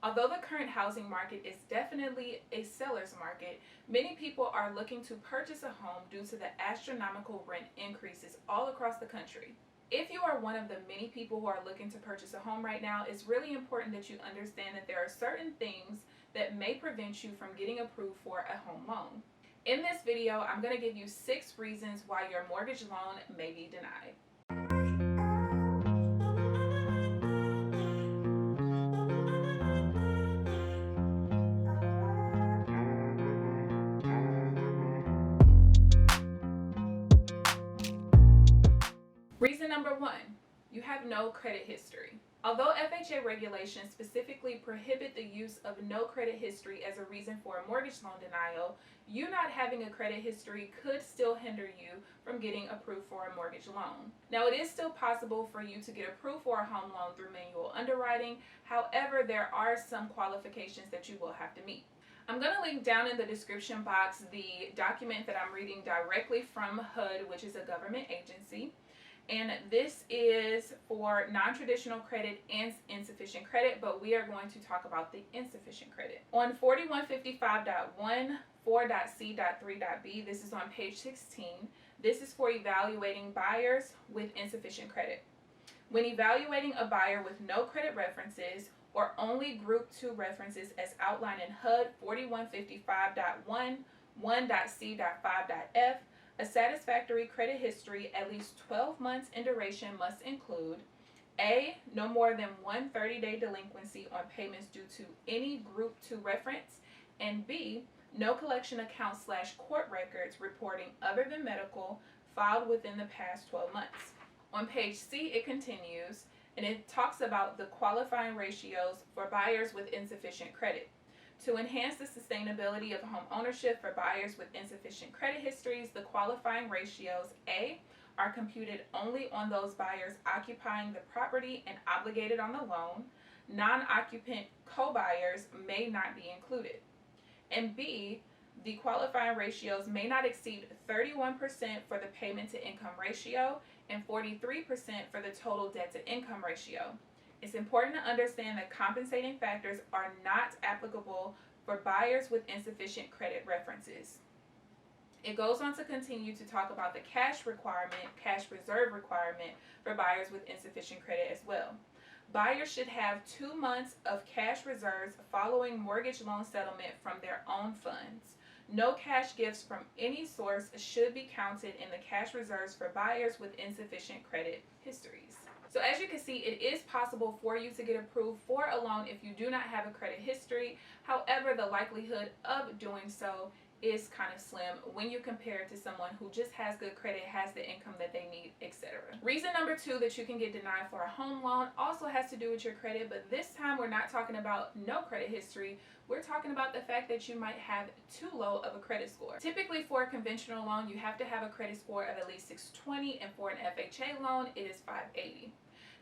Although the current housing market is definitely a seller's market, many people are looking to purchase a home due to the astronomical rent increases all across the country. If you are one of the many people who are looking to purchase a home right now, it's really important that you understand that there are certain things that may prevent you from getting approved for a home loan. In this video, I'm going to give you 6 reasons why your mortgage loan may be denied. Reason number 1, you have no credit history. Although FHA regulations specifically prohibit the use of no credit history as a reason for a mortgage loan denial, you not having a credit history could still hinder you from getting approved for a mortgage loan. Now, it is still possible for you to get approved for a home loan through manual underwriting. However, there are some qualifications that you will have to meet. I'm going to link down in the description box the document that I'm reading directly from HUD, which is a government agency. And this is for non-traditional credit and insufficient credit, but we are going to talk about the insufficient credit. On 4155.1, 4.c.3.b, this is on page 16. This is for evaluating buyers with insufficient credit. When evaluating a buyer with no credit references or only Group 2 references as outlined in HUD 4155.1, 1.c.5.f, a satisfactory credit history at least 12 months in duration must include A, no more than one 30-day delinquency on payments due to any Group 2 reference, and B, no collection account/court records reporting other than medical filed within the past 12 months. On page C, it continues, and it talks about the qualifying ratios for buyers with insufficient credit. To enhance the sustainability of home ownership for buyers with insufficient credit histories, the qualifying ratios A are computed only on those buyers occupying the property and obligated on the loan. Non-occupant co-buyers may not be included. And B, the qualifying ratios may not exceed 31% for the payment to income ratio and 43% for the total debt to income ratio. It's important to understand that compensating factors are not applicable for buyers with insufficient credit references. It goes on to continue to talk about the cash reserve requirement for buyers with insufficient credit as well. Buyers should have 2 months of cash reserves following mortgage loan settlement from their own funds. No cash gifts from any source should be counted in the cash reserves for buyers with insufficient credit histories. So as you can see, it is possible for you to get approved for a loan if you do not have a credit history. However, the likelihood of doing so is kind of slim when you compare it to someone who just has good credit, has the income that they need, etc. Reason number 2 that you can get denied for a home loan also has to do with your credit, but this time we're not talking about no credit history. We're talking about the fact that you might have too low of a credit score. Typically for a conventional loan, you have to have a credit score of at least 620, and for an FHA loan, it is 580.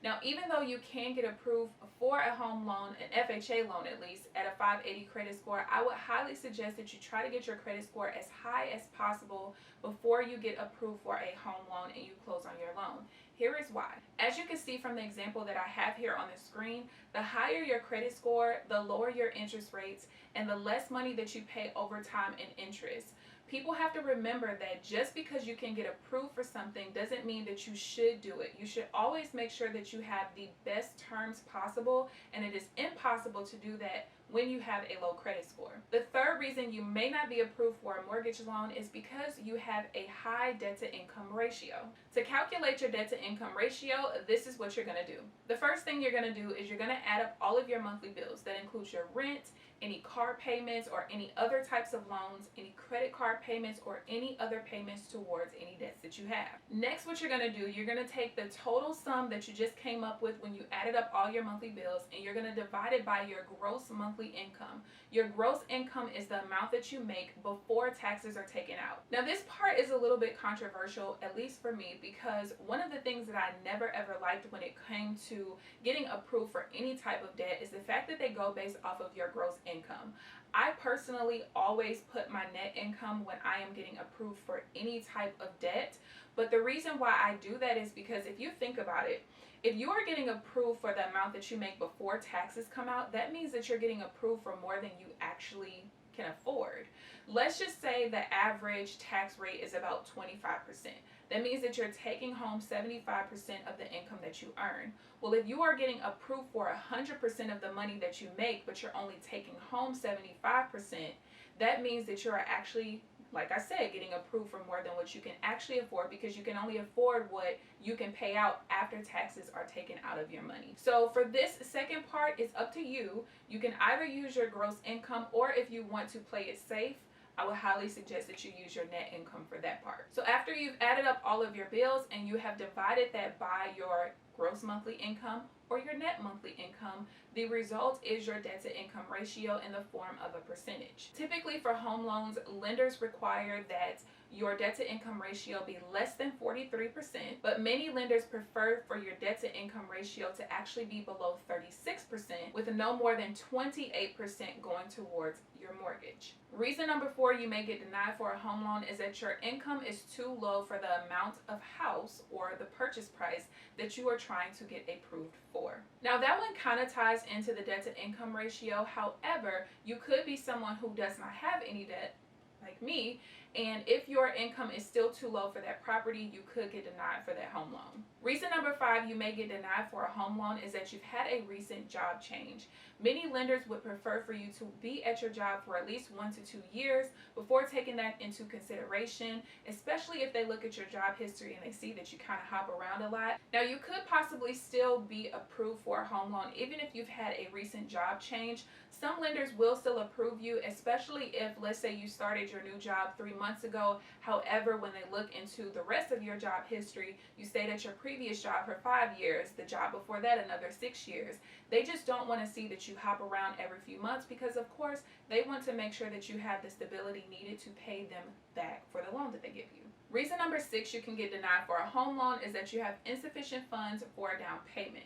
Now, even though you can get approved for a home loan, an FHA loan at least, at a 580 credit score, I would highly suggest that you try to get your credit score as high as possible before you get approved for a home loan and you close on your loan. Here is why. As you can see from the example that I have here on the screen, the higher your credit score, the lower your interest rates, and the less money that you pay over time in interest. People have to remember that just because you can get approved for something doesn't mean that you should do it. You should always make sure that you have the best terms possible, and it is impossible to do that when you have a low credit score. The third reason you may not be approved for a mortgage loan is because you have a high debt to income ratio. To calculate your debt to income ratio, this is what you're going to do. The first thing you're going to do is you're going to add up all of your monthly bills. That includes your rent, any car payments or any other types of loans, any credit card payments, or any other payments towards any debts that you have. Next, what you're going to do, you're going to take the total sum that you just came up with when you added up all your monthly bills, and you're going to divide it by your gross monthly income. Your gross income is the amount that you make before taxes are taken out. Now, this part is a little bit controversial, at least for me, because one of the things that I never ever liked when it came to getting approved for any type of debt is the fact that they go based off of your gross income. I personally always put my net income when I am getting approved for any type of debt, but the reason why I do that is because if you think about it, If you are getting approved for the amount that you make before taxes come out, that means that you're getting approved for more than you actually can afford. Let's just say the average tax rate is about 25%. That means that you're taking home 75% of the income that you earn. Well, if you are getting approved for 100% of the money that you make, but you're only taking home 75%, that means that you're actually, like I said, getting approved for more than what you can actually afford, because you can only afford what you can pay out after taxes are taken out of your money. So for this second part, it's up to you. You can either use your gross income, or if you want to play it safe, I would highly suggest that you use your net income for that part. So after you've added up all of your bills and you have divided that by your gross monthly income or your net monthly income, the result is your debt to income ratio in the form of a percentage. Typically for home loans, lenders require that your debt to income ratio be less than 43%, but many lenders prefer for your debt to income ratio to actually be below 36%, with no more than 28% going towards your mortgage. Reason number 4 you may get denied for a home loan is that your income is too low for the amount of house or the purchase price that you are trying to get approved for. Now that one kind of ties into the debt to income ratio. However, you could be someone who does not have any debt, like me, and if your income is still too low for that property, you could get denied for that home loan. Reason number 5 you may get denied for a home loan is that you've had a recent job change. Many lenders would prefer for you to be at your job for at least 1 to 2 years before taking that into consideration, especially if they look at your job history and they see that you kind of hop around a lot. Now you could possibly still be approved for a home loan even if you've had a recent job change. Some lenders will still approve you, especially if, let's say, you started your new job 3 months ago. However, when they look into the rest of your job history, you stayed at your previous job for 5 years, the job before that another 6 years. They just don't want to see that you hop around every few months, because of course they want to make sure that you have the stability needed to pay them back for the loan that they give you. Reason number 6 you can get denied for a home loan is that you have insufficient funds for a down payment.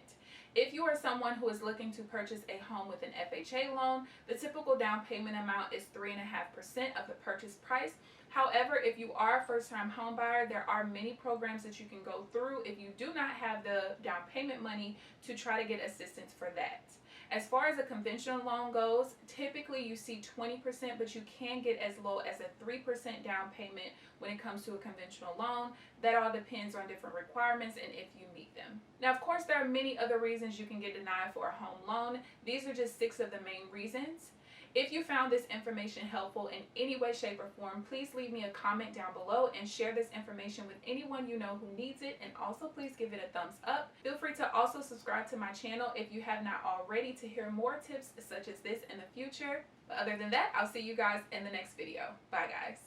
If you are someone who is looking to purchase a home with an FHA loan, the typical down payment amount is 3.5% of the purchase price. However, if you are a first-time home buyer, there are many programs that you can go through if you do not have the down payment money to try to get assistance for that. As far as a conventional loan goes, typically you see 20%, but you can get as low as a 3% down payment when it comes to a conventional loan. That all depends on different requirements and if you meet them. Now, of course, there are many other reasons you can get denied for a home loan. These are just 6 of the main reasons. If you found this information helpful in any way, shape, or form, please leave me a comment down below and share this information with anyone you know who needs it. And also, please give it a thumbs up. Feel free to also subscribe to my channel if you have not already to hear more tips such as this in the future. But other than that, I'll see you guys in the next video. Bye, guys.